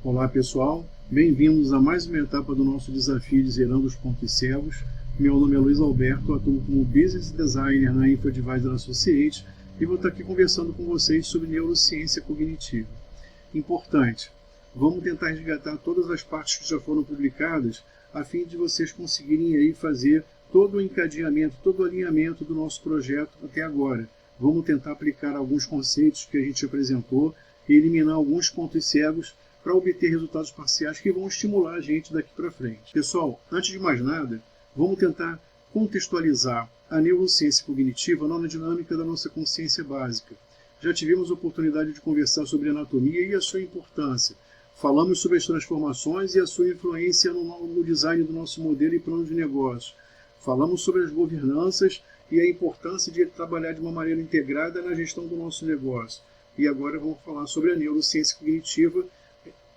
Olá pessoal, bem-vindos a mais uma etapa do nosso desafio de Zerando os Pontos Cegos. Meu nome é Luiz Alberto, atuo como Business Designer na InfoAdvisor Associates e vou estar aqui conversando com vocês sobre neurociência cognitiva. Importante, vamos tentar resgatar todas as partes que já foram publicadas a fim de vocês conseguirem aí fazer todo o encadeamento, todo o alinhamento do nosso projeto até agora. Vamos tentar aplicar alguns conceitos que a gente apresentou e eliminar alguns pontos cegos para obter resultados parciais que vão estimular a gente daqui para frente. Pessoal, antes de mais nada, vamos tentar contextualizar a neurociência cognitiva na dinâmica da nossa consciência básica. Já tivemos a oportunidade de conversar sobre anatomia e a sua importância. Falamos sobre as transformações e a sua influência no design do nosso modelo e plano de negócio. Falamos sobre as governanças e a importância de trabalhar de uma maneira integrada na gestão do nosso negócio. E agora vamos falar sobre a neurociência cognitiva,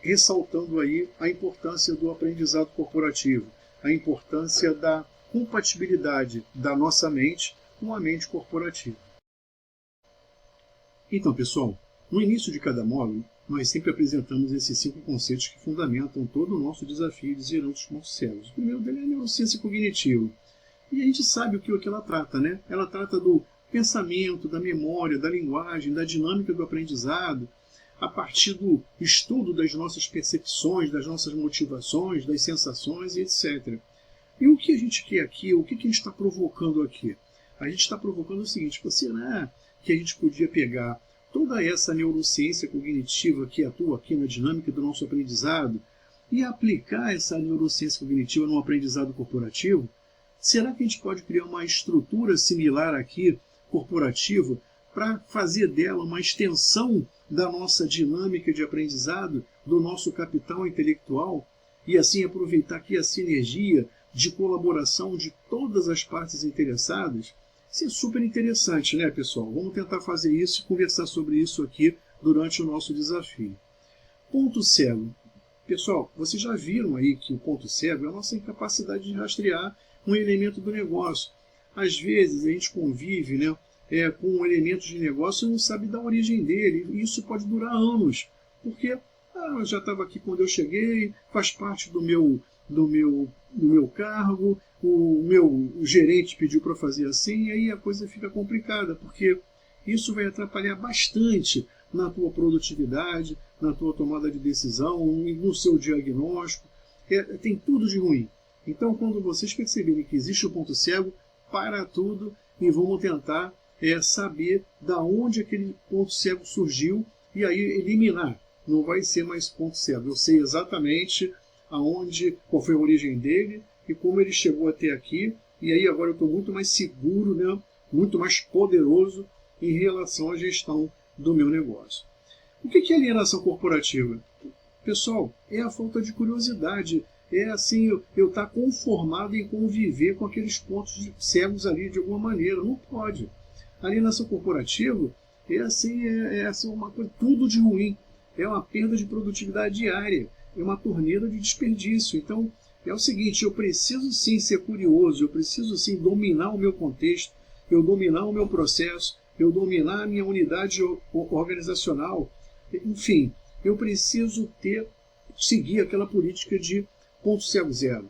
ressaltando aí a importância do aprendizado corporativo, a importância da compatibilidade da nossa mente com a mente corporativa. Então, pessoal, no início de cada módulo, nós sempre apresentamos esses 5 conceitos que fundamentam todo o nosso desafio de Zerando os Pontos Cegos. O primeiro dele é a neurociência cognitiva. E a gente sabe o que ela trata, né? Ela trata do pensamento, da memória, da linguagem, da dinâmica do aprendizado, a partir do estudo das nossas percepções, das nossas motivações, das sensações e etc. E o que a gente quer aqui, o que a gente está provocando aqui? A gente está provocando o seguinte: será que a gente podia pegar toda essa neurociência cognitiva que atua aqui na dinâmica do nosso aprendizado e aplicar essa neurociência cognitiva no aprendizado corporativo? Será que a gente pode criar uma estrutura similar aqui, corporativa, para fazer dela uma extensão da nossa dinâmica de aprendizado, do nosso capital intelectual, e assim aproveitar aqui a sinergia de colaboração de todas as partes interessadas? Isso é super interessante, né, pessoal? Vamos tentar fazer isso e conversar sobre isso aqui durante o nosso desafio. Ponto cego. Pessoal, vocês já viram aí que o ponto cego é a nossa incapacidade de rastrear um elemento do negócio. Às vezes a gente convive, né, com elementos de negócio e não sabe da origem dele. E isso pode durar anos, porque eu já estava aqui quando eu cheguei, faz parte do meu cargo, o gerente pediu para fazer assim, e aí a coisa fica complicada, porque isso vai atrapalhar bastante na tua produtividade, na tua tomada de decisão, no seu diagnóstico. Tem tudo de ruim. Então, quando vocês perceberem que existe o ponto cego, para tudo e vamos tentar saber da onde aquele ponto cego surgiu e aí eliminar. Não vai ser mais ponto cego. Eu sei exatamente qual foi a origem dele e como ele chegou até aqui. E aí agora eu estou muito mais seguro, né? Muito mais poderoso em relação à gestão do meu negócio. O que é alienação corporativa? Pessoal, é a falta de curiosidade. É assim, eu estar conformado em conviver com aqueles pontos cegos ali de alguma maneira. Não pode. A alienação corporativa é uma coisa, tudo de ruim. É uma perda de produtividade diária. É uma torneira de desperdício. Então, é o seguinte: eu preciso sim ser curioso, eu preciso sim dominar o meu contexto, eu dominar o meu processo, eu dominar a minha unidade organizacional. Enfim, eu preciso seguir aquela política de ponto cego zero.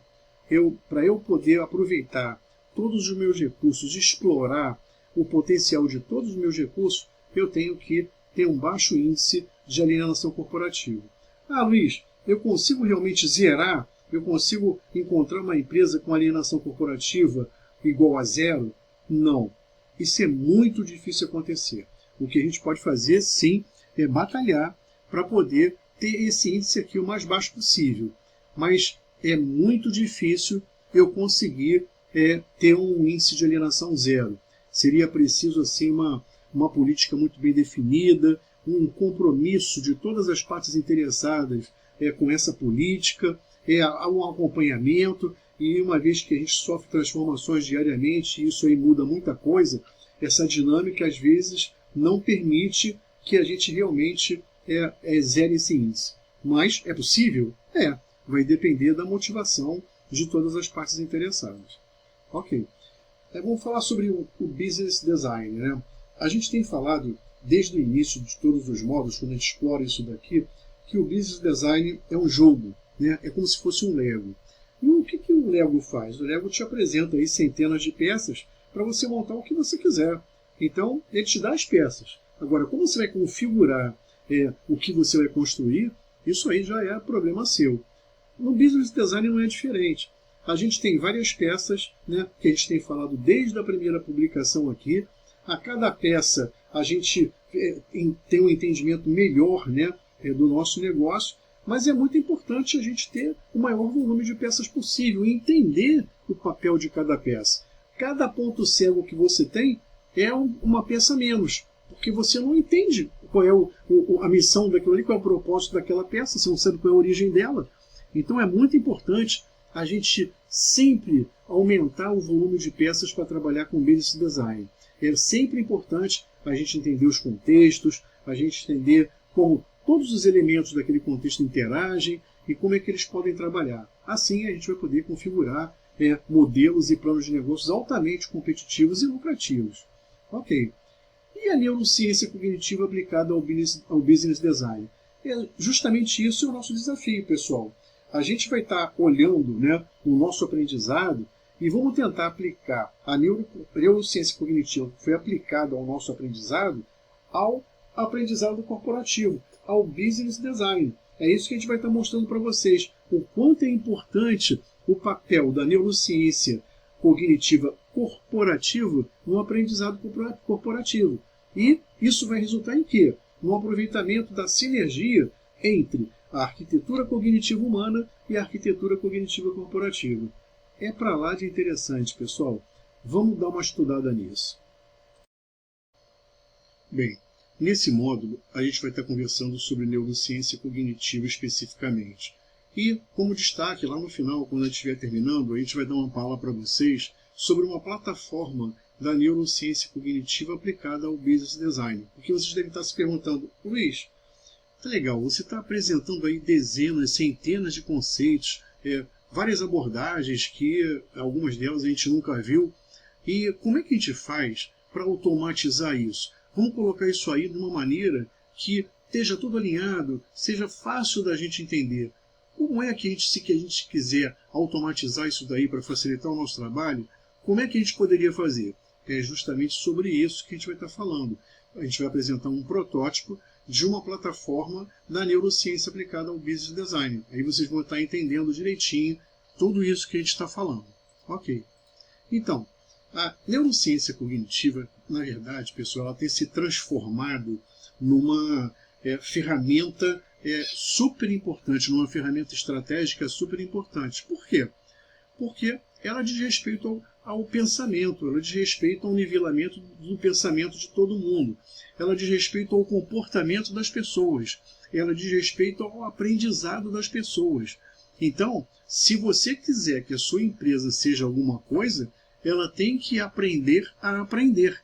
Para eu poder aproveitar todos os meus recursos, explorar o potencial de todos os meus recursos, eu tenho que ter um baixo índice de alienação corporativa. Luiz, eu consigo realmente zerar? Eu consigo encontrar uma empresa com alienação corporativa igual a zero? Não. Isso é muito difícil acontecer. O que a gente pode fazer, sim, é batalhar para poder ter esse índice aqui o mais baixo possível. Mas é muito difícil eu conseguir ter um índice de alienação zero. Seria preciso assim, uma política muito bem definida, um compromisso de todas as partes interessadas com essa política, um acompanhamento, e uma vez que a gente sofre transformações diariamente, e isso aí muda muita coisa, essa dinâmica às vezes não permite que a gente realmente zere esse índice. Mas é possível? Vai depender da motivação de todas as partes interessadas. Ok. Vamos falar sobre o business design, né? A gente tem falado desde o início de todos os módulos, quando a gente explora isso daqui, que o Business Design é um jogo, né? É como se fosse um Lego. E o que o Lego faz? O Lego te apresenta aí centenas de peças para você montar o que você quiser. Então, ele te dá as peças. Agora, como você vai configurar o que você vai construir, isso aí já é problema seu. No Business Design não é diferente. A gente tem várias peças, né, que a gente tem falado desde a primeira publicação aqui. A cada peça a gente tem um entendimento melhor, né, do nosso negócio, mas é muito importante a gente ter o maior volume de peças possível e entender o papel de cada peça. Cada ponto cego que você tem é uma peça menos, porque você não entende qual é a missão daquilo ali, qual é o propósito daquela peça, você não sabe qual é a origem dela. Então é muito importante a gente sempre aumentar o volume de peças para trabalhar com Business Design. É sempre importante a gente entender os contextos, a gente entender como todos os elementos daquele contexto interagem e como é que eles podem trabalhar. Assim a gente vai poder configurar modelos e planos de negócios altamente competitivos e lucrativos. Ok. E a neurociência cognitiva aplicada ao Business Design? Justamente isso é o nosso desafio, pessoal. A gente vai estar olhando, né, o nosso aprendizado e vamos tentar aplicar a neurociência cognitiva que foi aplicada ao nosso aprendizado ao aprendizado corporativo, ao Business Design. É isso que a gente vai estar mostrando para vocês, o quanto é importante o papel da neurociência cognitiva corporativa no aprendizado corporativo. E isso vai resultar em quê? No aproveitamento da sinergia entre a arquitetura cognitiva humana e a arquitetura cognitiva corporativa. É para lá de interessante, pessoal. Vamos dar uma estudada nisso. Bem, nesse módulo a gente vai estar conversando sobre neurociência cognitiva especificamente. E, como destaque, lá no final, quando a gente estiver terminando, a gente vai dar uma palavra para vocês sobre uma plataforma da neurociência cognitiva aplicada ao Business Design. Porque vocês devem estar se perguntando, Luiz, tá legal, você está apresentando aí dezenas, centenas de conceitos, várias abordagens que algumas delas a gente nunca viu. E como é que a gente faz para automatizar isso? Vamos colocar isso aí de uma maneira que esteja tudo alinhado, seja fácil da gente entender. Como é que se a gente quiser automatizar isso daí para facilitar o nosso trabalho, como é que a gente poderia fazer? É justamente sobre isso que a gente vai estar falando. A gente vai apresentar um protótipo de uma plataforma da neurociência aplicada ao Business Design. Aí vocês vão estar entendendo direitinho tudo isso que a gente está falando. Ok. Então, a neurociência cognitiva, na verdade, pessoal, ela tem se transformado numa ferramenta super importante, numa ferramenta estratégica super importante. Por quê? Porque ela diz respeito ao pensamento, ela diz respeito ao nivelamento do pensamento de todo mundo, ela diz respeito ao comportamento das pessoas, ela diz respeito ao aprendizado das pessoas. Então, se você quiser que a sua empresa seja alguma coisa, ela tem que aprender a aprender.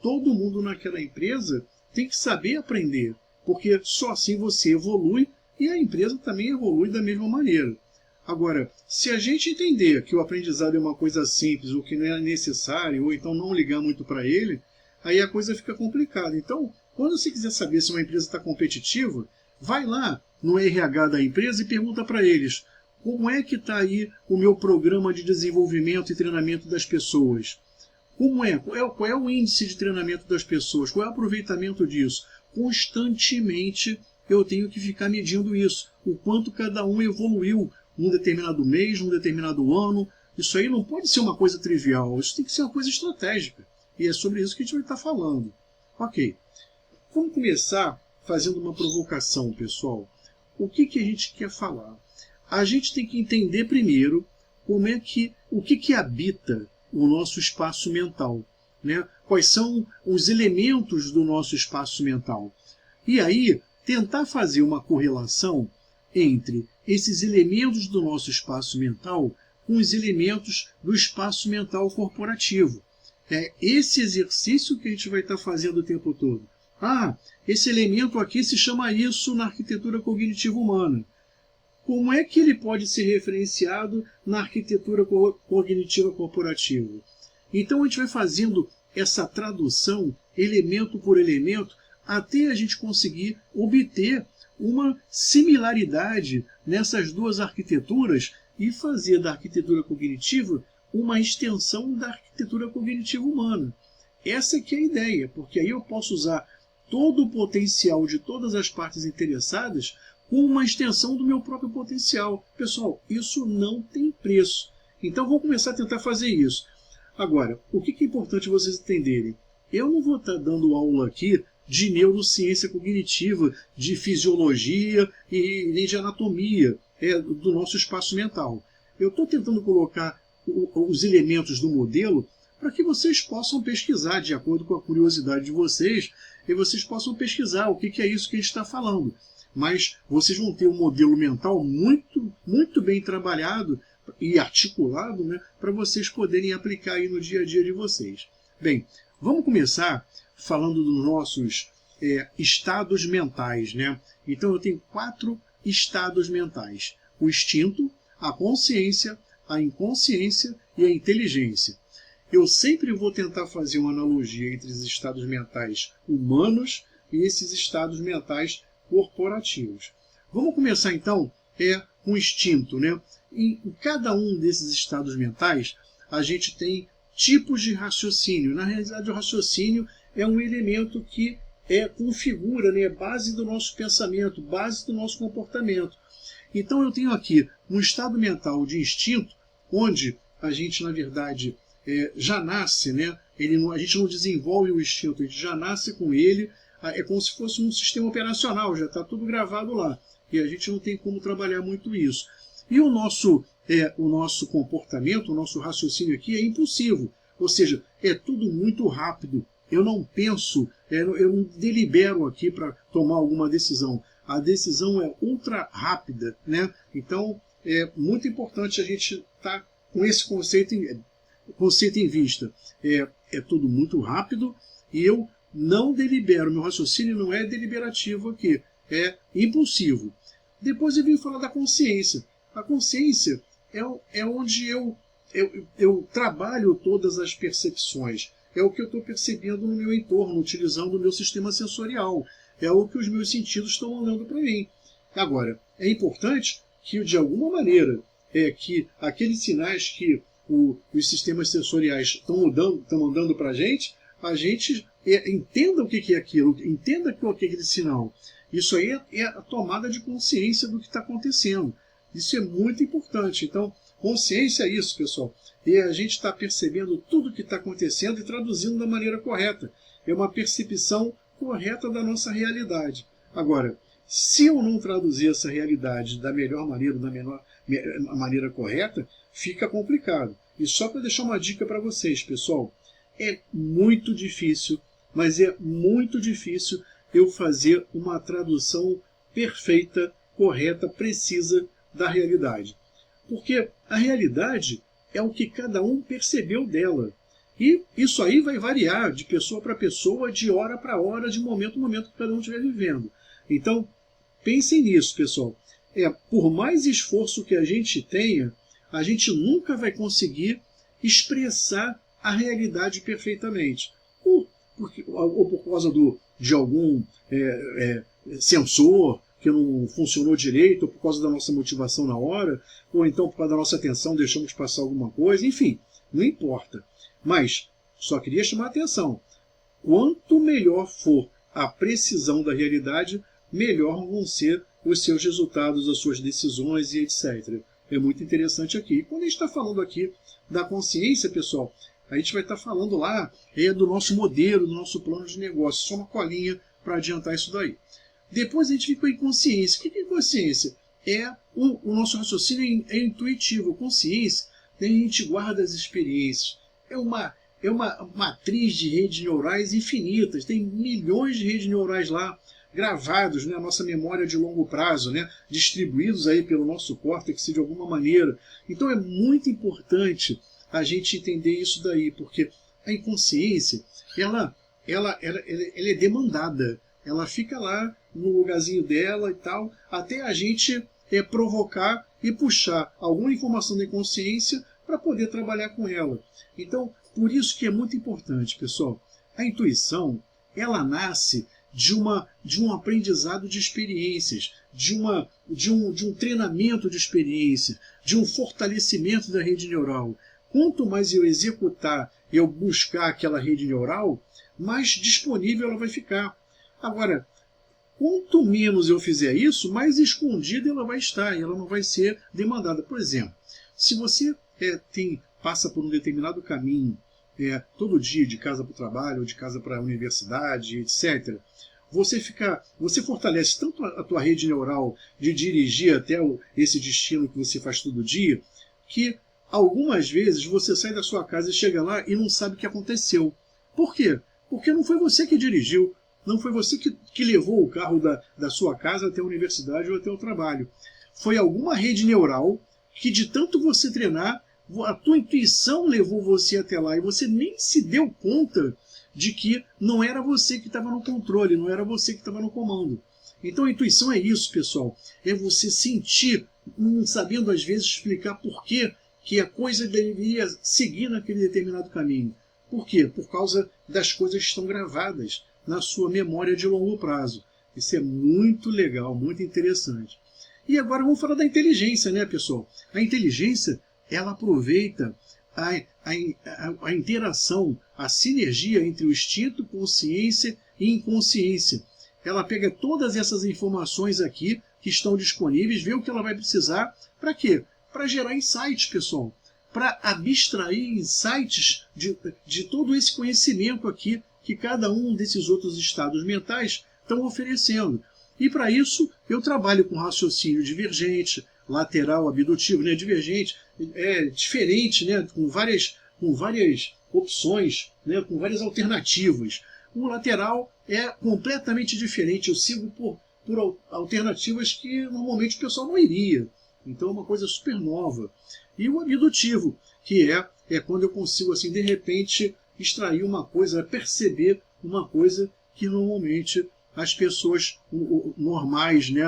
Todo mundo naquela empresa tem que saber aprender, porque só assim você evolui e a empresa também evolui da mesma maneira. Agora, se a gente entender que o aprendizado é uma coisa simples, ou que não é necessário, ou então não ligar muito para ele, aí a coisa fica complicada. Então, quando você quiser saber se uma empresa está competitiva, vai lá no RH da empresa e pergunta para eles: como é que está aí o meu programa de desenvolvimento e treinamento das pessoas? Como é? Qual é o índice de treinamento das pessoas? Qual é o aproveitamento disso? Constantemente eu tenho que ficar medindo isso, o quanto cada um evoluiu num determinado mês, num determinado ano. Isso aí não pode ser uma coisa trivial, isso tem que ser uma coisa estratégica. E é sobre isso que a gente vai estar falando. Ok, vamos começar fazendo uma provocação, pessoal. O que a gente quer falar? A gente tem que entender primeiro o que habita o nosso espaço mental, né? Quais são os elementos do nosso espaço mental. E aí, tentar fazer uma correlação entre esses elementos do nosso espaço mental com os elementos do espaço mental corporativo. É esse exercício que a gente vai estar fazendo o tempo todo. Ah, esse elemento aqui se chama isso na arquitetura cognitiva humana. Como é que ele pode ser referenciado na arquitetura cognitiva corporativa? Então a gente vai fazendo essa tradução, elemento por elemento, até a gente conseguir obter uma similaridade nessas duas arquiteturas e fazer da arquitetura cognitiva uma extensão da arquitetura cognitiva humana. Essa é que é a ideia, porque aí eu posso usar todo o potencial de todas as partes interessadas com uma extensão do meu próprio potencial. Pessoal, isso não tem preço. Então vou começar a tentar fazer isso. Agora, o que é importante vocês entenderem? Eu não vou estar dando aula aqui de neurociência cognitiva, de fisiologia e nem de anatomia do nosso espaço mental. Eu estou tentando colocar os elementos do modelo para que vocês possam pesquisar de acordo com a curiosidade de vocês e vocês possam pesquisar o que é isso que a gente está falando. Mas vocês vão ter um modelo mental muito, muito bem trabalhado e articulado, né, para vocês poderem aplicar aí no dia a dia de vocês. Bem, vamos começar falando dos nossos estados mentais, né? Então eu tenho 4 estados mentais: o instinto, a consciência, a inconsciência e a inteligência. Eu sempre vou tentar fazer uma analogia entre os estados mentais humanos e esses estados mentais corporativos. Vamos começar então com o instinto, né? Em cada um desses estados mentais, a gente tem tipos de raciocínio. Na realidade, o raciocínio é um elemento que configura, né, base do nosso pensamento, base do nosso comportamento. Então eu tenho aqui um estado mental de instinto, onde a gente, na verdade, já nasce, né? A gente não desenvolve o instinto, a gente já nasce com ele, é como se fosse um sistema operacional, já está tudo gravado lá. E a gente não tem como trabalhar muito isso. E o nosso comportamento, o nosso raciocínio aqui é impulsivo, ou seja, é tudo muito rápido. Eu não penso, eu não delibero aqui para tomar alguma decisão. A decisão é ultra rápida, né? Então é muito importante a gente estar com esse conceito em vista. É tudo muito rápido e eu não delibero. Meu raciocínio não é deliberativo aqui, é impulsivo. Depois eu vim falar da consciência. A consciência é onde eu trabalho todas as percepções. É o que eu estou percebendo no meu entorno, utilizando o meu sistema sensorial. É o que os meus sentidos estão mandando para mim. Agora, é importante que, de alguma maneira, que aqueles sinais que os sistemas sensoriais estão mandando para a gente entenda o que é aquilo, entenda o que é aquele sinal. Isso aí é a tomada de consciência do que está acontecendo. Isso é muito importante. Então, consciência é isso, pessoal. E a gente está percebendo tudo o que está acontecendo e traduzindo da maneira correta. É uma percepção correta da nossa realidade. Agora, se eu não traduzir essa realidade da melhor maneira, da maneira correta, fica complicado. E só para deixar uma dica para vocês, pessoal, é muito difícil, mas é muito difícil eu fazer uma tradução perfeita, correta, precisa da realidade. Porque a realidade é o que cada um percebeu dela. E isso aí vai variar de pessoa para pessoa, de hora para hora, de momento a momento que cada um estiver vivendo. Então, pensem nisso, pessoal. Por mais esforço que a gente tenha, a gente nunca vai conseguir expressar a realidade perfeitamente. Ou por causa de algum sensor que não funcionou direito, ou por causa da nossa motivação na hora, ou então por causa da nossa atenção deixamos passar alguma coisa, enfim, não importa. Mas só queria chamar a atenção. Quanto melhor for a precisão da realidade, melhor vão ser os seus resultados, as suas decisões e etc. É muito interessante aqui. E quando a gente está falando aqui da consciência, pessoal, a gente vai estar falando lá do nosso modelo, do nosso plano de negócio. Só uma colinha para adiantar isso daí. Depois a gente fica com a inconsciência. O que é inconsciência? O nosso raciocínio é intuitivo. Consciência, a gente guarda as experiências. É uma matriz de redes neurais infinitas. Tem milhões de redes neurais lá gravados na nossa memória de longo prazo, né, distribuídos aí pelo nosso córtex de alguma maneira. Então é muito importante a gente entender isso daí, porque a inconsciência ela é demandada. Ela fica lá no lugarzinho dela e tal, até a gente provocar e puxar alguma informação da inconsciência para poder trabalhar com ela. Então, por isso que é muito importante, pessoal. A intuição, ela nasce de um aprendizado de experiências, de um treinamento de experiência, de um fortalecimento da rede neural. Quanto mais eu executar, eu buscar aquela rede neural, mais disponível ela vai ficar. Agora, quanto menos eu fizer isso, mais escondida ela vai estar e ela não vai ser demandada. Por exemplo, se você passa por um determinado caminho todo dia, de casa para o trabalho, ou de casa para a universidade, etc., você fortalece tanto a tua rede neural de dirigir até esse destino que você faz todo dia, que algumas vezes você sai da sua casa e chega lá e não sabe o que aconteceu. Por quê? Porque não foi você que dirigiu, não foi você que levou o carro da sua casa até a universidade ou até o trabalho. Foi alguma rede neural que, de tanto você treinar, a tua intuição levou você até lá e você nem se deu conta de que não era você que estava no controle, não era você que estava no comando. Então a intuição é isso, pessoal. É você sentir, não sabendo às vezes explicar por que a coisa deveria seguir naquele determinado caminho. Por quê? Por causa das coisas que estão gravadas na sua memória de longo prazo. Isso é muito legal, muito interessante. E agora vamos falar da inteligência, né, pessoal? A inteligência, ela aproveita a interação, a sinergia entre o instinto, consciência e inconsciência. Ela pega todas essas informações aqui que estão disponíveis, vê o que ela vai precisar, para quê? Para gerar insights, pessoal. Para abstrair insights de todo esse conhecimento aqui que cada um desses outros estados mentais estão oferecendo. E para isso eu trabalho com raciocínio divergente, lateral, abdutivo, né? Divergente, diferente, né? com várias opções, né? Com várias alternativas. O lateral é completamente diferente, eu sigo por alternativas que normalmente o pessoal não iria. Então é uma coisa super nova. E o abdutivo, que é quando eu consigo, assim, de repente, extrair uma coisa, perceber uma coisa que normalmente as pessoas normais, né,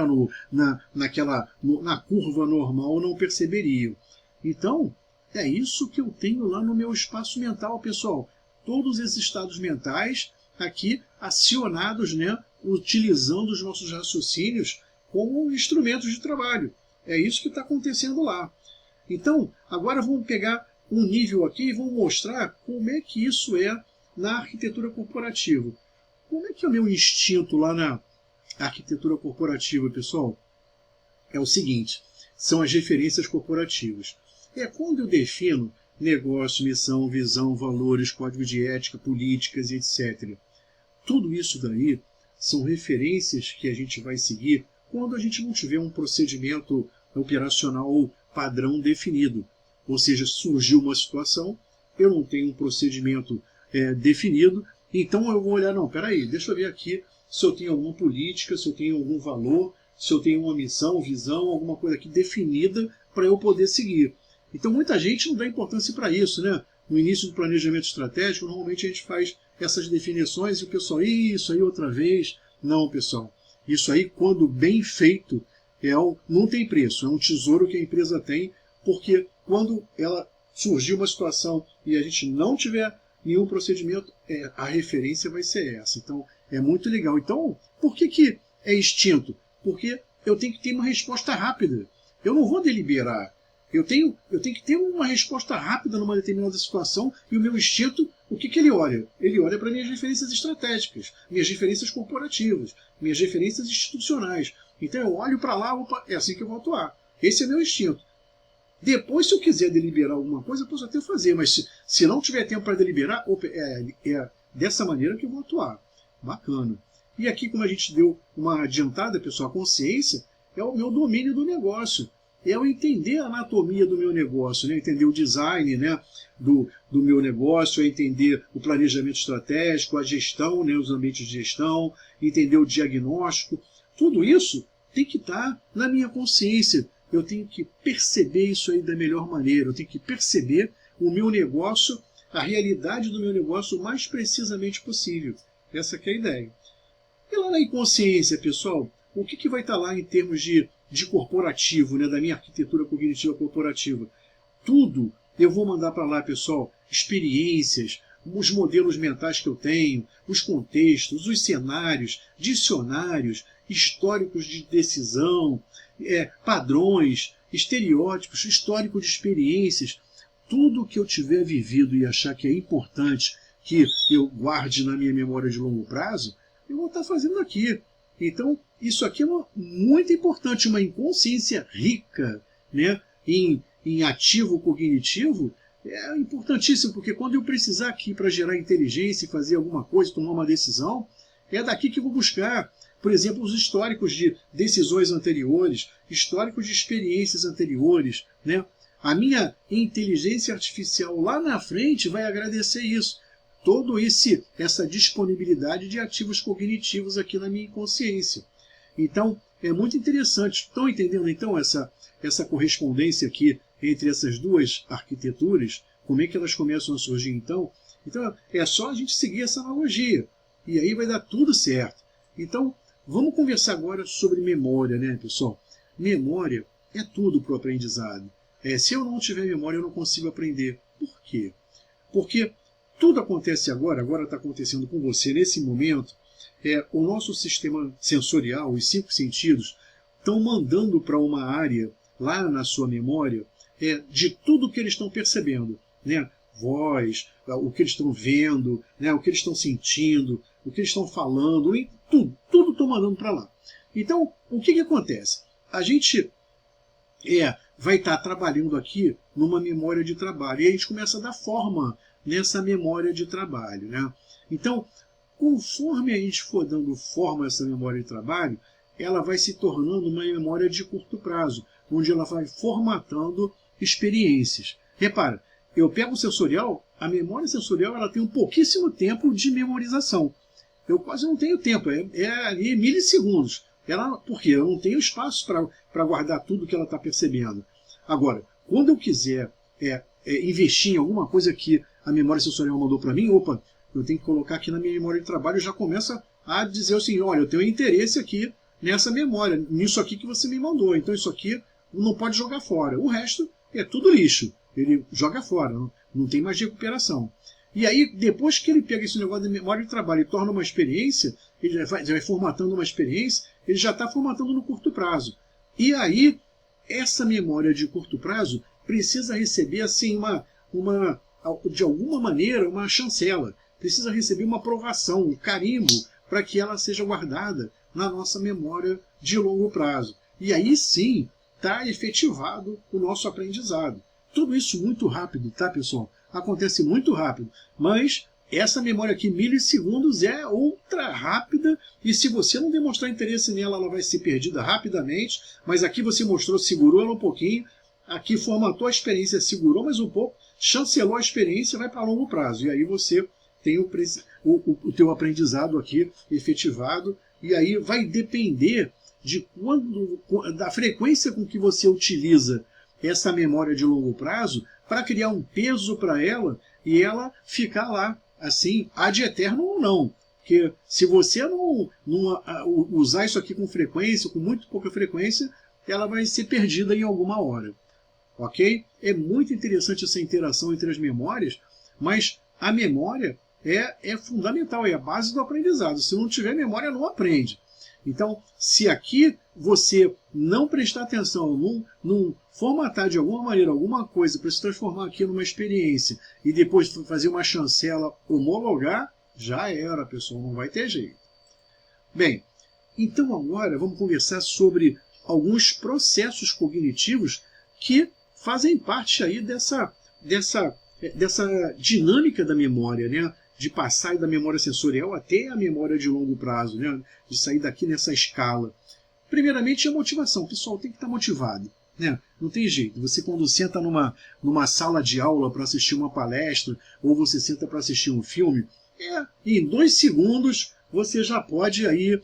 na curva normal, não perceberiam. Então, é isso que eu tenho lá no meu espaço mental, pessoal. Todos esses estados mentais aqui acionados, né, utilizando os nossos raciocínios como instrumentos de trabalho. É isso que está acontecendo lá. Então, agora vamos pegar um nível aqui e vamos mostrar como é que isso é na arquitetura corporativa. Como é que é o meu instinto lá na arquitetura corporativa, pessoal? É o seguinte, são as referências corporativas. É quando eu defino negócio, missão, visão, valores, código de ética, políticas e etc. Tudo isso daí são referências que a gente vai seguir quando a gente não tiver um procedimento operacional padrão definido. Ou seja, surgiu uma situação, eu não tenho um procedimento definido, então eu vou olhar, não, peraí, deixa eu ver aqui se eu tenho alguma política, se eu tenho algum valor, se eu tenho uma missão, visão, alguma coisa aqui definida para eu poder seguir. Então muita gente não dá importância para isso, né? No início do planejamento estratégico, normalmente a gente faz essas definições e o pessoal, isso aí outra vez. Não, pessoal, isso aí, quando bem feito, não tem preço, é um tesouro que a empresa tem, porque quando ela surgir uma situação e a gente não tiver nenhum procedimento, a referência vai ser essa. Então, é muito legal. Então, por que é instinto? Porque eu tenho que ter uma resposta rápida. Eu não vou deliberar. Eu tenho que ter uma resposta rápida numa determinada situação e o meu instinto, o que ele olha? Ele olha para minhas referências estratégicas, minhas referências corporativas, minhas referências institucionais. Então eu olho para lá, opa, é assim que eu vou atuar. Esse é meu instinto. Depois, se eu quiser deliberar alguma coisa, eu posso até fazer, mas se não tiver tempo para deliberar, opa, é dessa maneira que eu vou atuar. Bacana. E aqui, como a gente deu uma adiantada, pessoal, a consciência é o meu domínio do negócio. É eu entender a anatomia do meu negócio, né? Entender o design, né? do meu negócio, é entender o planejamento estratégico, a gestão, né? Os ambientes de gestão, entender o diagnóstico. Tudo isso tem que estar na minha consciência. Eu tenho que perceber isso aí da melhor maneira. Eu tenho que perceber o meu negócio, a realidade do meu negócio o mais precisamente possível. Essa que é a ideia. E lá na inconsciência, pessoal, o que vai estar lá em termos de corporativo, né, da minha arquitetura cognitiva corporativa? Tudo eu vou mandar para lá, pessoal. Experiências, os modelos mentais que eu tenho, os contextos, os cenários, dicionários, históricos de decisão, padrões, estereótipos, histórico de experiências, tudo que eu tiver vivido e achar que é importante que eu guarde na minha memória de longo prazo, eu vou estar fazendo aqui. Então, isso aqui é muito importante, uma inconsciência rica, né, em ativo cognitivo, é importantíssimo, porque quando eu precisar aqui para gerar inteligência e fazer alguma coisa, tomar uma decisão, é daqui que eu vou buscar. Por exemplo, os históricos de decisões anteriores, históricos de experiências anteriores, né? A minha inteligência artificial lá na frente vai agradecer isso. Toda essa disponibilidade de ativos cognitivos aqui na minha inconsciência. Então, é muito interessante. Estão entendendo, então, essa correspondência aqui entre essas duas arquiteturas? Como é que elas começam a surgir, então? Então, é só a gente seguir essa analogia. E aí vai dar tudo certo. Então, vamos conversar agora sobre memória, né, pessoal? Memória é tudo para o aprendizado. Se eu não tiver memória, eu não consigo aprender. Por quê? Porque tudo acontece agora está acontecendo com você nesse momento. O nosso sistema sensorial, os 5 sentidos, estão mandando para uma área lá na sua memória de tudo que eles estão percebendo, né? Voz, o que eles estão vendo, né? O que eles estão sentindo, o que eles estão falando, tudo estão mandando para lá. Então, o que acontece? A gente vai estar trabalhando aqui numa memória de trabalho, e a gente começa a dar forma nessa memória de trabalho, né? Então, conforme a gente for dando forma a essa memória de trabalho, ela vai se tornando uma memória de curto prazo, onde ela vai formatando experiências. Repara, eu pego o sensorial, a memória sensorial ela tem um pouquíssimo tempo de memorização. Eu quase não tenho tempo, ali milissegundos. Porque eu não tenho espaço para guardar tudo que ela está percebendo. Agora, quando eu quiser investir em alguma coisa que a memória sensorial mandou para mim, eu tenho que colocar aqui na minha memória de trabalho, já começa a dizer assim, olha, eu tenho interesse aqui nessa memória, nisso aqui que você me mandou, então isso aqui não pode jogar fora. O resto é tudo lixo, ele joga fora, não tem mais recuperação. E aí, depois que ele pega esse negócio de memória de trabalho e torna uma experiência, ele vai formatando uma experiência, ele já está formatando no curto prazo. E aí, essa memória de curto prazo precisa receber, assim, de alguma maneira, uma chancela. Precisa receber uma aprovação, um carimbo, para que ela seja guardada na nossa memória de longo prazo. E aí sim, está efetivado o nosso aprendizado. Tudo isso muito rápido, tá, pessoal? Acontece muito rápido, mas essa memória aqui, milissegundos, é ultra rápida, e se você não demonstrar interesse nela, ela vai ser perdida rapidamente, mas aqui você mostrou, segurou ela um pouquinho, aqui formatou a experiência, segurou mais um pouco, chancelou a experiência, vai para longo prazo, e aí você tem o teu aprendizado aqui efetivado, e aí vai depender da frequência com que você utiliza essa memória de longo prazo para criar um peso para ela e ela ficar lá, assim, ad eterno ou não. Porque se você não usar isso aqui com frequência, com muito pouca frequência, ela vai ser perdida em alguma hora. Ok? É muito interessante essa interação entre as memórias, mas a memória é fundamental, é a base do aprendizado. Se não tiver memória, não aprende. Então, se aqui você não prestar atenção, não formatar de alguma maneira alguma coisa para se transformar aqui numa experiência e depois fazer uma chancela, homologar, já era, pessoal, não vai ter jeito. Bem, então agora vamos conversar sobre alguns processos cognitivos que fazem parte aí dessa dinâmica da memória, né? De passar da memória sensorial até a memória de longo prazo, né? De sair daqui nessa escala. Primeiramente, a motivação. O pessoal tem que estar motivado, né? Não tem jeito. Você, quando senta numa sala de aula para assistir uma palestra, ou você senta para assistir um filme, em 2 segundos você já pode aí,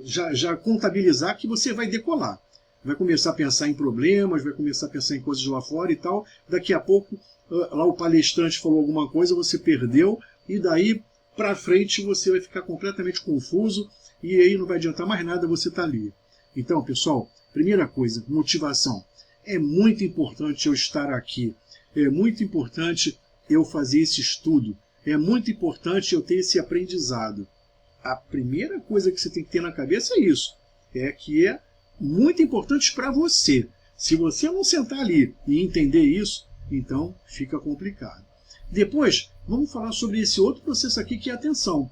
já contabilizar que você vai decolar. Vai começar a pensar em problemas, vai começar a pensar em coisas lá fora e tal. Daqui a pouco, lá o palestrante falou alguma coisa, você perdeu, e daí para frente você vai ficar completamente confuso, e aí não vai adiantar mais nada você estar ali. Então, pessoal, primeira coisa, motivação. É muito importante eu estar aqui. É muito importante eu fazer esse estudo, é muito importante eu ter esse aprendizado. A primeira coisa que você tem que ter na cabeça é isso, que é muito importante para você. Se você não sentar ali e entender isso, então fica complicado. Depois, vamos falar sobre esse outro processo aqui, que é a atenção.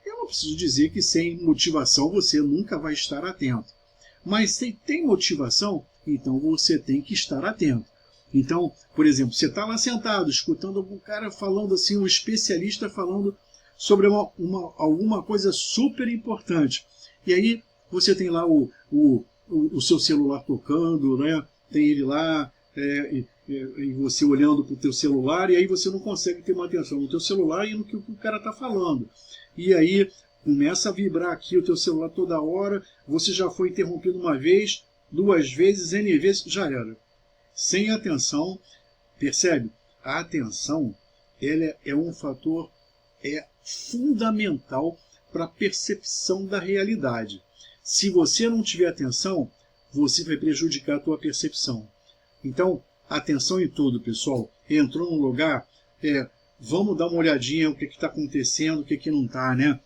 Eu não preciso dizer que sem motivação você nunca vai estar atento. Mas se tem motivação, então você tem que estar atento. Então, por exemplo, você está lá sentado, escutando algum cara falando assim, um especialista falando sobre alguma coisa super importante. E aí você tem lá o seu celular tocando, né? Tem ele lá, e você olhando para o teu celular, e aí você não consegue ter uma atenção no teu celular e no que o cara está falando. E aí começa a vibrar aqui o teu celular toda hora, você já foi interrompido uma vez, 2 vezes, N vezes, já era. Sem atenção, percebe? A atenção, ela é um fator fundamental para a percepção da realidade. Se você não tiver atenção, você vai prejudicar a tua percepção. Então, atenção em tudo, pessoal. Entrou num lugar, vamos dar uma olhadinha o que está acontecendo, o que não está, né?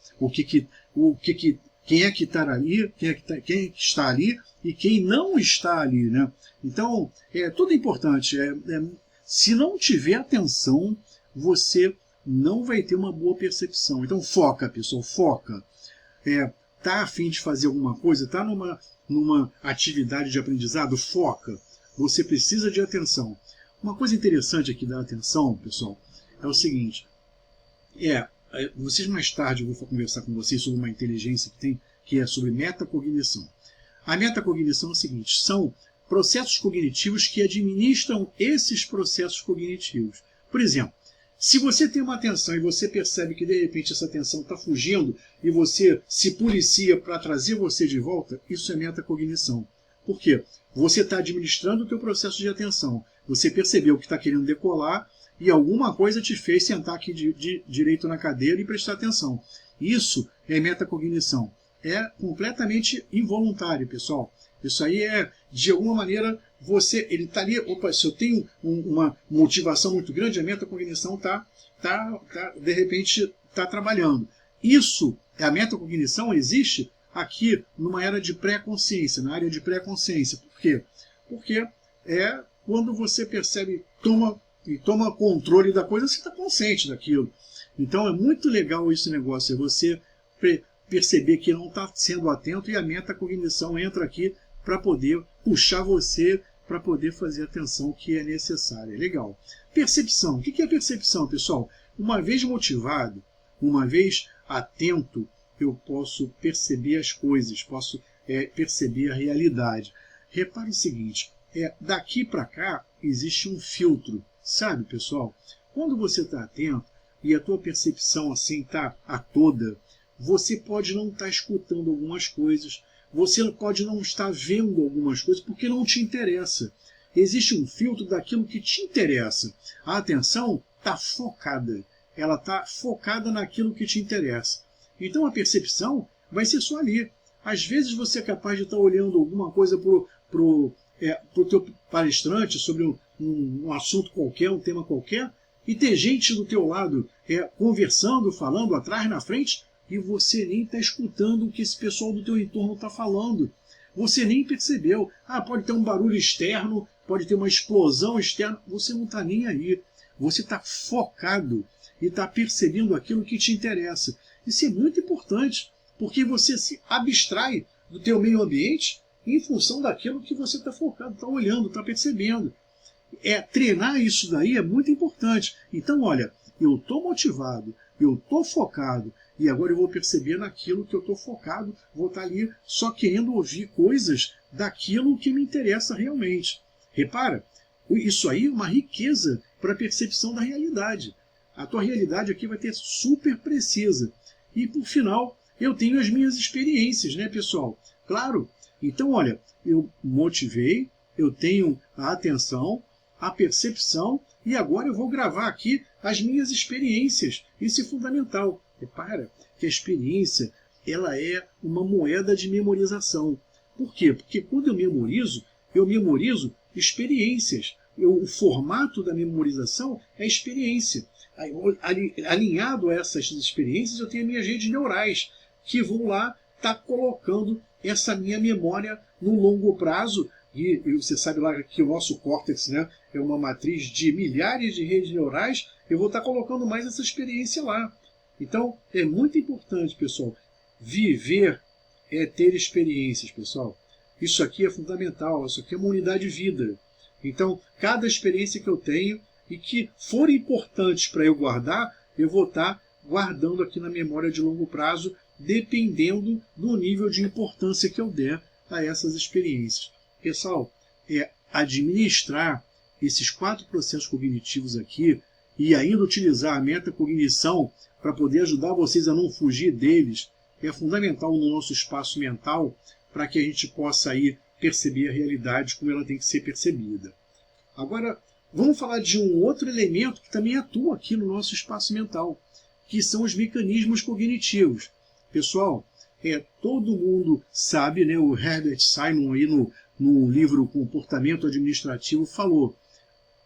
Quem é que está ali, quem está ali e quem não está ali, né? Então, tudo importante. Se não tiver atenção, você não vai ter uma boa percepção. Então, foca, pessoal, foca. Tá a fim de fazer alguma coisa, tá numa atividade de aprendizado, foca. Você precisa de atenção. Uma coisa interessante aqui da atenção, pessoal, é o seguinte. Vocês mais tarde eu vou conversar com vocês sobre uma inteligência que é sobre metacognição. A metacognição é o seguinte, são processos cognitivos que administram esses processos cognitivos. Por exemplo, se você tem uma atenção e você percebe que de repente essa atenção está fugindo e você se policia para trazer você de volta, isso é metacognição. Por quê? Você está administrando o teu processo de atenção. Você percebeu que está querendo decolar e alguma coisa te fez sentar aqui direito na cadeira e prestar atenção. Isso é metacognição. É completamente involuntário, pessoal. Isso aí de alguma maneira, ele está ali, se eu tenho uma motivação muito grande, a metacognição de repente, está trabalhando. A metacognição existe aqui numa era de pré-consciência, na área de pré-consciência. Por quê? Porque é quando você percebe, toma controle da coisa, você está consciente daquilo. Então é muito legal esse negócio, é você perceber que não está sendo atento e a metacognição entra aqui para poder puxar você para poder fazer a atenção que é necessária. Legal. Percepção. O que é percepção, pessoal? Uma vez motivado, uma vez atento, eu posso perceber as coisas, posso perceber a realidade. Repare o seguinte, daqui para cá existe um filtro, sabe, pessoal? Quando você está atento e a tua percepção assim está a toda, você pode não estar escutando algumas coisas, você pode não estar vendo algumas coisas porque não te interessa. Existe um filtro daquilo que te interessa. A atenção está focada. Ela está focada naquilo que te interessa. Então a percepção vai ser só ali. Às vezes você é capaz de estar olhando alguma coisa para o teu palestrante sobre um assunto qualquer, um tema qualquer, e ter gente do teu lado conversando, falando atrás, na frente, e você nem está escutando o que esse pessoal do teu entorno está falando. Você nem percebeu. Pode ter um barulho externo, pode ter uma explosão externa, você não está nem aí. Você está focado e está percebendo aquilo que te interessa. Isso é muito importante, porque você se abstrai do teu meio ambiente em função daquilo que você está focado, está olhando, está percebendo. Treinar isso daí é muito importante. Então, olha, eu estou motivado, eu estou focado, e agora eu vou perceber naquilo que eu estou focado, vou estar ali só querendo ouvir coisas daquilo que me interessa realmente. Repara, isso aí é uma riqueza para a percepção da realidade. A tua realidade aqui vai ter super precisa. E por final, eu tenho as minhas experiências, né, pessoal? Claro. Então, olha, eu motivei, eu tenho a atenção, a percepção, e agora eu vou gravar aqui as minhas experiências. Isso é fundamental. Repara que a experiência ela é uma moeda de memorização. Por quê? Porque quando eu memorizo experiências. o formato da memorização é a experiência. Alinhado a essas experiências, eu tenho as minhas redes neurais, que vão lá estar colocando essa minha memória no longo prazo. E você sabe lá que o nosso córtex, né, é uma matriz de milhares de redes neurais. Eu vou estar colocando mais essa experiência lá. Então, é muito importante, pessoal, viver é ter experiências, pessoal. Isso aqui é fundamental, isso aqui é uma unidade de vida. Então, cada experiência que eu tenho e que for importante para eu guardar, eu vou estar guardando aqui na memória de longo prazo, dependendo do nível de importância que eu der a essas experiências. Pessoal, administrar esses 4 processos cognitivos aqui e ainda utilizar a metacognição para poder ajudar vocês a não fugir deles é fundamental no nosso espaço mental para que a gente possa aí perceber a realidade como ela tem que ser percebida. Agora, vamos falar de um outro elemento que também atua aqui no nosso espaço mental, que são os mecanismos cognitivos. Pessoal, todo mundo sabe, né, o Herbert Simon aí no livro Comportamento Administrativo falou,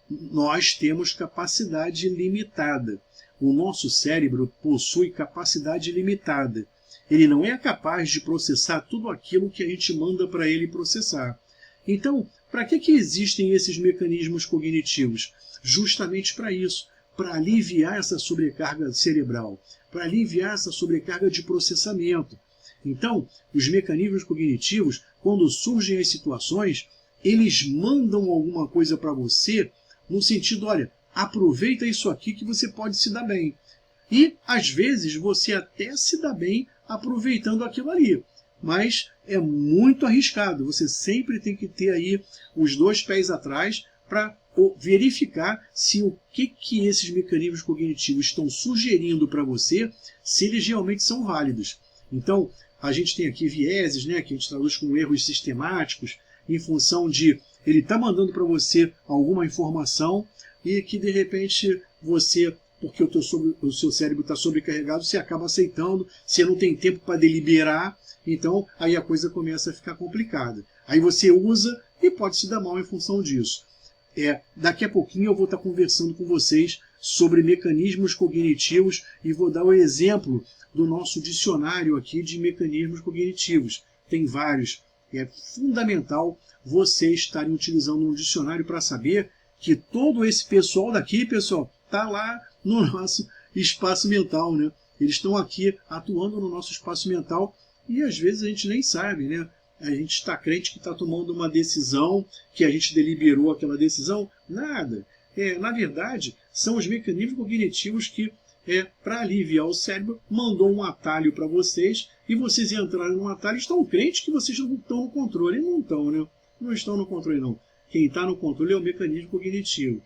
nós temos capacidade limitada. O nosso cérebro possui capacidade limitada. Ele não é capaz de processar tudo aquilo que a gente manda para ele processar. Então, para que existem esses mecanismos cognitivos? Justamente para isso, para aliviar essa sobrecarga cerebral, para aliviar essa sobrecarga de processamento. Então, os mecanismos cognitivos, quando surgem as situações, eles mandam alguma coisa para você no sentido, olha, aproveita isso aqui que você pode se dar bem. E, às vezes, você até se dá bem aproveitando aquilo ali. Mas é muito arriscado. Você sempre tem que ter aí os 2 pés atrás para verificar se o que esses mecanismos cognitivos estão sugerindo para você, se eles realmente são válidos. Então, a gente tem aqui vieses, né, que a gente traduz como erros sistemáticos, em função de ele está mandando para você alguma informação e que, de repente, você, porque o seu cérebro está sobrecarregado, você acaba aceitando, você não tem tempo para deliberar, então aí a coisa começa a ficar complicada. Aí você usa e pode se dar mal em função disso. Daqui a pouquinho eu vou estar conversando com vocês sobre mecanismos cognitivos e vou dar o exemplo do nosso dicionário aqui de mecanismos cognitivos. Tem vários. É fundamental vocês estarem utilizando um dicionário para saber que todo esse pessoal daqui, pessoal, está lá no nosso espaço mental, né? Eles estão aqui atuando no nosso espaço mental e às vezes a gente nem sabe, né? A gente está crente que está tomando uma decisão, que a gente deliberou aquela decisão. Nada. Na verdade, são os mecanismos cognitivos que, para aliviar o cérebro, mandou um atalho para vocês e vocês entraram no atalho e estão crentes que vocês não estão no controle. E não estão, né? Não estão no controle, não. Quem está no controle é o mecanismo cognitivo.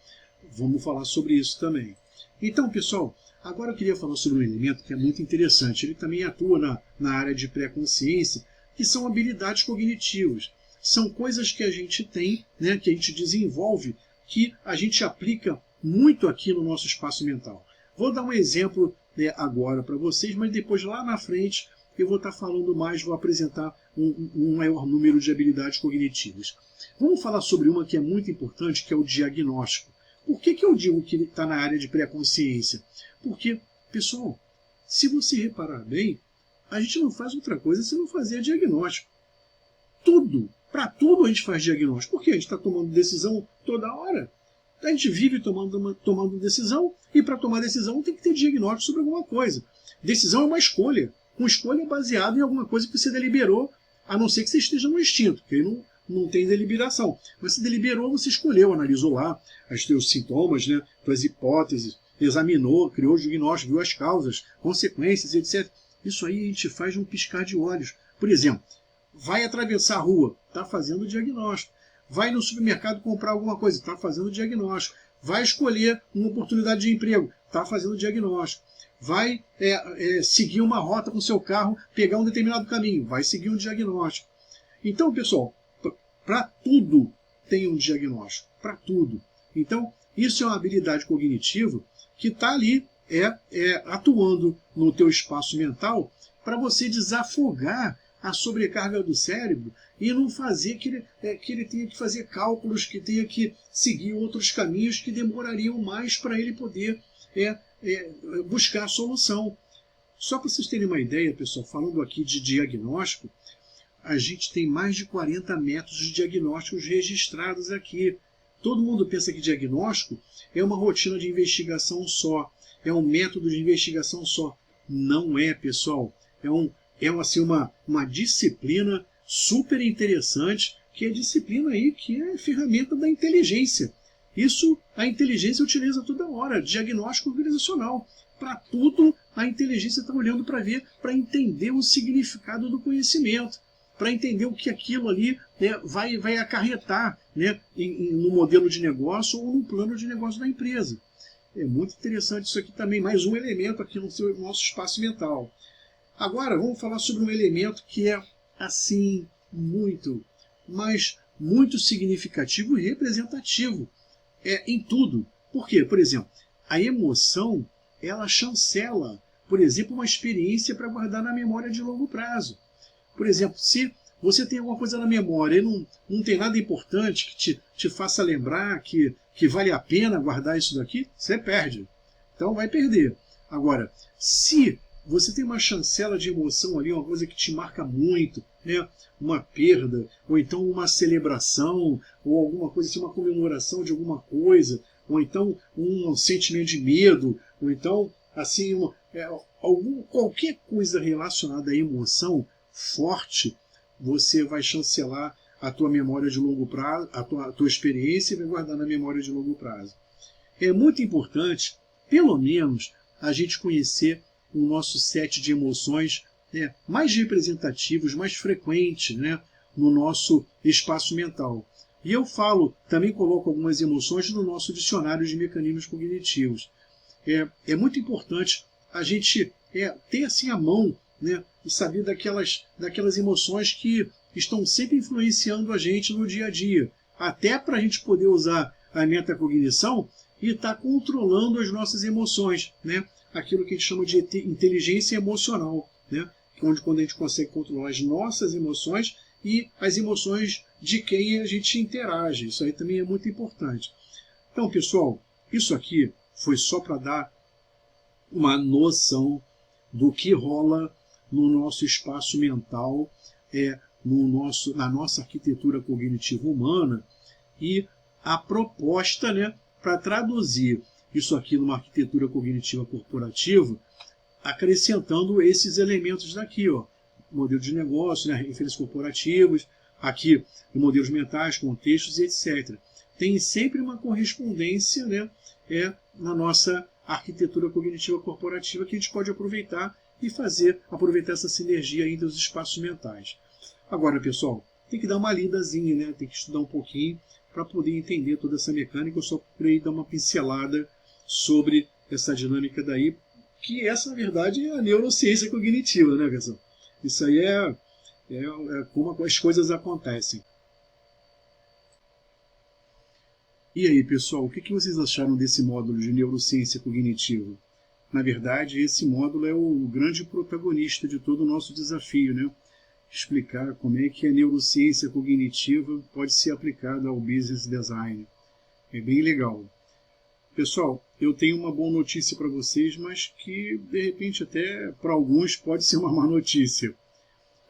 Vamos falar sobre isso também. Então, pessoal, agora eu queria falar sobre um elemento que é muito interessante. Ele também atua na área de pré-consciência, que são habilidades cognitivas. São coisas que a gente tem, né, que a gente desenvolve, que a gente aplica muito aqui no nosso espaço mental. Vou dar um exemplo agora para vocês, mas depois lá na frente eu vou estar falando mais, vou apresentar um maior número de habilidades cognitivas. Vamos falar sobre uma que é muito importante, que é o diagnóstico. Por que eu digo que ele está na área de pré-consciência? Porque, pessoal, se você reparar bem, a gente não faz outra coisa se não fazer diagnóstico. Para tudo a gente faz diagnóstico. Por quê? A gente está tomando decisão toda hora. A gente vive tomando decisão e para tomar decisão tem que ter diagnóstico sobre alguma coisa. Decisão é uma escolha. Uma escolha baseada em alguma coisa que você deliberou, a não ser que você esteja no instinto, porque aí não tem deliberação. Mas se deliberou, você escolheu, analisou lá os seus sintomas, né, suas hipóteses, examinou, criou o diagnóstico, viu as causas, consequências, etc. Isso aí a gente faz num piscar de olhos. Por exemplo, vai atravessar a rua, está fazendo diagnóstico. Vai no supermercado comprar alguma coisa, está fazendo diagnóstico. Vai escolher uma oportunidade de emprego, está fazendo diagnóstico. Vai seguir uma rota com o seu carro, pegar um determinado caminho, vai seguir um diagnóstico. Então, pessoal, para tudo tem um diagnóstico, para tudo. Então, isso é uma habilidade cognitiva que está ali atuando no teu espaço mental para você desafogar a sobrecarga do cérebro e não fazer que ele tenha que fazer cálculos, que tenha que seguir outros caminhos que demorariam mais para ele poder buscar a solução. Só para vocês terem uma ideia, pessoal, falando aqui de diagnóstico, a gente tem mais de 40 métodos de diagnósticos registrados aqui. Todo mundo pensa que diagnóstico é uma rotina de investigação só, é um método de investigação só. Não é, pessoal. É assim, uma disciplina super interessante, que é a disciplina aí, que é a ferramenta da inteligência. Isso a inteligência utiliza toda hora, diagnóstico organizacional. Para tudo, a inteligência está olhando para ver, para entender o significado do conhecimento, para entender o que aquilo ali vai acarretar, né, no modelo de negócio ou no plano de negócio da empresa. É muito interessante isso aqui também, mais um elemento aqui no nosso espaço mental. Agora, vamos falar sobre um elemento que é, assim, muito significativo e representativo em tudo. Por quê? Por exemplo, a emoção, ela chancela, por exemplo, uma experiência para guardar na memória de longo prazo. Por exemplo, se você tem alguma coisa na memória e não tem nada importante que te faça lembrar que vale a pena guardar isso daqui, você perde. Então vai perder. Agora, se você tem uma chancela de emoção ali, uma coisa que te marca muito, né? Uma perda, ou então uma celebração, ou alguma coisa assim, uma comemoração de alguma coisa, ou então um sentimento de medo, ou então assim, qualquer coisa relacionada à emoção forte, você vai chancelar a tua memória de longo prazo, a tua experiência, e vai guardar na memória de longo prazo. É muito importante, pelo menos, a gente conhecer o nosso set de emoções mais representativos, mais frequentes, né, no nosso espaço mental. E eu também coloco algumas emoções no nosso dicionário de mecanismos cognitivos. É muito importante a gente ter assim à mão, né, e saber daquelas emoções que estão sempre influenciando a gente no dia a dia, até para a gente poder usar a metacognição e estar controlando as nossas emoções, né? Aquilo que a gente chama de inteligência emocional, né? Onde quando a gente consegue controlar as nossas emoções e as emoções de quem a gente interage. Isso aí também é muito importante. Então, pessoal, isso aqui foi só para dar uma noção do que rola no nosso espaço mental, na nossa arquitetura cognitiva humana, e a proposta, né, para traduzir isso aqui numa arquitetura cognitiva corporativa, acrescentando esses elementos daqui, ó, modelo de negócio, né, referências corporativas, aqui modelos mentais, contextos, etc. Tem sempre uma correspondência, né, na nossa arquitetura cognitiva corporativa, que a gente pode aproveitar e aproveitar essa sinergia entre os espaços mentais. Agora, pessoal, tem que dar uma lidazinha, né? Tem que estudar um pouquinho para poder entender toda essa mecânica. Eu só procurei dar uma pincelada sobre essa dinâmica daí, que essa, na verdade, é a neurociência cognitiva, né, pessoal? Isso aí é como as coisas acontecem. E aí, pessoal, o que vocês acharam desse módulo de neurociência cognitiva? Na verdade, esse módulo é o grande protagonista de todo o nosso desafio, né? Explicar como é que a neurociência cognitiva pode ser aplicada ao business design. É bem legal. Pessoal, eu tenho uma boa notícia para vocês, mas que, de repente, até para alguns pode ser uma má notícia.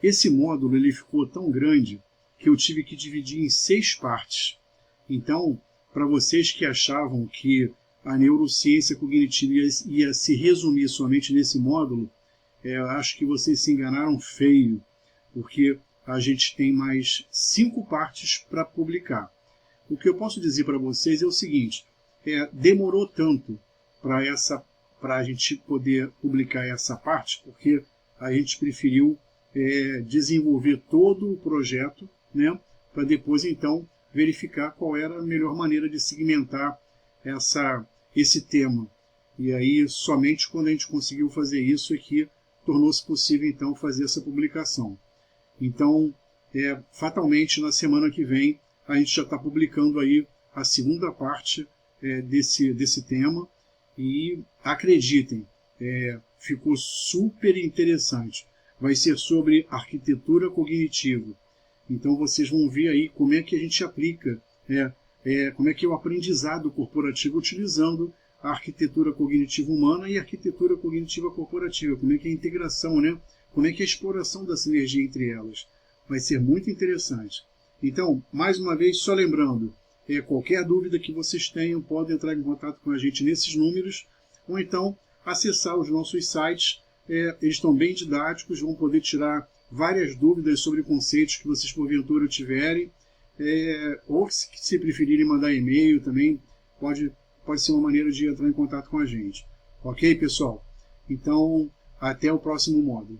Esse módulo ele ficou tão grande que eu tive que dividir em 6 partes. Então, para vocês que achavam que a neurociência cognitiva ia se resumir somente nesse módulo, eu acho que vocês se enganaram feio, porque a gente tem mais 5 partes para publicar. O que eu posso dizer para vocês é o seguinte, demorou tanto para a gente poder publicar essa parte, porque a gente preferiu desenvolver todo o projeto, né, para depois então verificar qual era a melhor maneira de segmentar esse tema. E aí, somente quando a gente conseguiu fazer isso é que tornou-se possível então fazer essa publicação. Então, fatalmente, na semana que vem, a gente já está publicando aí a segunda parte desse tema. E acreditem, ficou super interessante. vai ser sobre arquitetura cognitiva. Então vocês vão ver aí como é que a gente aplica, como é que é o aprendizado corporativo utilizando a arquitetura cognitiva humana e a arquitetura cognitiva corporativa, como é que é a integração, né? Como é que é a exploração da sinergia entre elas. Vai ser muito interessante. Então, mais uma vez, só lembrando, qualquer dúvida que vocês tenham, podem entrar em contato com a gente nesses números, ou então acessar os nossos sites. Eles estão bem didáticos, vão poder tirar várias dúvidas sobre conceitos que vocês porventura tiverem, ou se preferirem mandar e-mail também, pode ser uma maneira de entrar em contato com a gente. Ok, pessoal? Então, até o próximo módulo.